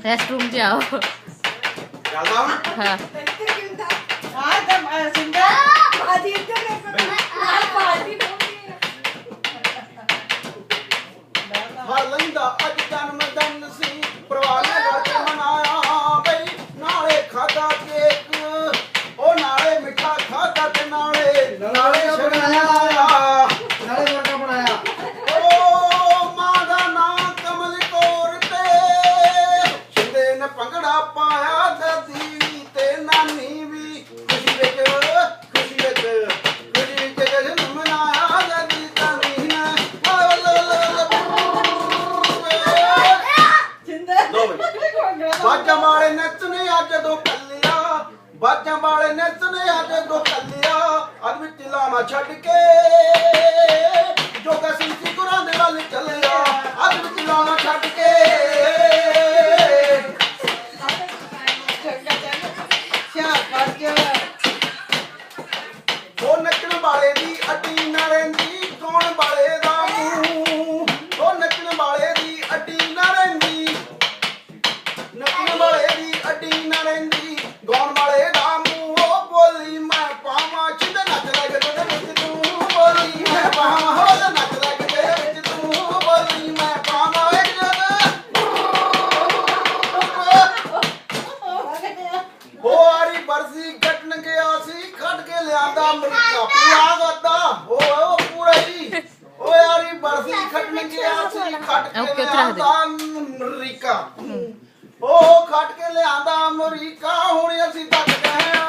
Restroom च आओ। ਚੱਲਦਾ ਹੁਣ हाँ ਹਰ ਲੈਂਦਾ ਅੱਜ ਜਨਮ ਦਿਨ ਸੀ ਪਰਿਵਾਰ ਨੇ ਰਲ ਕੇ ਮਨਾਇਆ ਬਈ ਨਾਲੇ ਖਾਦਾ ਕੇਕ ਉਹ ਨਾਲੇ ਮਿੱਠਾ ਖਾਦਾ ਤੇ ਨਾਲੇ ਬਣਾਇਆ ਨਾਲੇ ਮੁਰਗਾ ਬਣਾਇਆ ਓ ਮਾਂ ਦਾ ਨਾਂ ਕਮਲ ਕੌਰ ਤੇ ਸ਼ਿੰਦੇ ਨੇ ਭੰਗੜਾ ਪਾਇਆ ਦਾਦੀ ਤੇ ਨਾਨੀ ਵੀ ਖੁਸ਼ੀ ਵਿੱਚ ਜਸ਼ਨ ਮਨਾਇਆ ਦਾਦੀ ਤਾਨੀ ਨੇ ਲੋ ਬਈ ਬਾਜਾਂ ਵਾਲੇ ਨੱਚਨੇ ਅੱਜ ਜਦੋਂ ਕੱਲਿਆ ਬਾਜਾਂ ਵਾਲੇ ਨੱਚਨੇ ਅੱਜ ਜਦੋਂ ਕੱਲਿਆ ਅੱਜ ਵਿੱਚ ਲਾਵਾ ਛੱਡ ਕੇ ਜੋਗਾ ਸਿੰਘ ਜੀ ਗੁਰਾਂ ਦੇ ਵੱਲ ਚੱਲਿਆ ਅੱਜ ਵਿੱਚ ਲਾਵਾ ਛੱਡ ਕੇ ਉਹ ਨੱਚਣ ਵਾਲੇ ਦੀ ਅੱਡੀ ਨਾ ਰਹਿੰਦੀ ਗਾਉਣ ਵਾਲੇ ਦਾ ਮੂੰਹ ਉਹ ਨੱਚਣ ਵਾਲੇ ਦੀ ਅੱਡੀ ਨਾ ਰਹਿੰਦੀ ਨੱਚਣ ਵਾਲੇ ਦੀ ਅੱਡੀ ਨਾ ਰਹਿੰਦੀ ਗਾਉਣ ਵਾਲੇ ਦਾ ਮੂੰਹ ਉਹ ਬੋਲੀ ਮੈਂ ਪਾਵਾਂ ਛਿੰਦ ਨੱਚ ਲੱਗ ਤੇਰੇ ਵਿੱਚ ਤੂੰ ਬੋਲੀ ਮੈਂ ਪਾਵਾਂ ਹੋ ਨੱਚ ਲੱਗ ਤੇਰੇ ਵਿੱਚ ਤੂੰ ਬੋਲੀ ਮੈਂ ਪਾਵਾਂ ਇੱਕ ਹੋਰੀ ਬਰਸੀ ਕੱਟਣ ਗਿਆ ਸੀ ਕੱਢ ਕੇ ਲਿਆਂਦਾ ਅਮਰੀਕਾ ਪੂਰਾ ਗੱਦਾ ਉਹ ਪੂਰਾ ਹੀ ਓ ਯਾਰੀ ਬਰਸੀ ਕੱਟਣ ਗਿਆ ਸੀ ਕੱਢ ਕੇ ਲਿਆਂਦਾ ਅਮਰੀਕਾ ਉਹ ਖੱਟ ਕੇ ਲਿਆਂਦਾ ਅਮਰੀਕਾ ਹੁਣ ਅਸੀਂ ਤੱਕ ਗਏ ਆ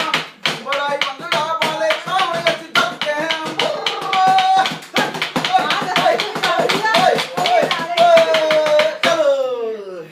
ਬੜਾ ਹੀ ਬੰਦੜਾ ਵਾਲੇ ਹੁਣ ਅਸੀਂ ਤੱਕ ਗਏ ਆ ਚਲੋ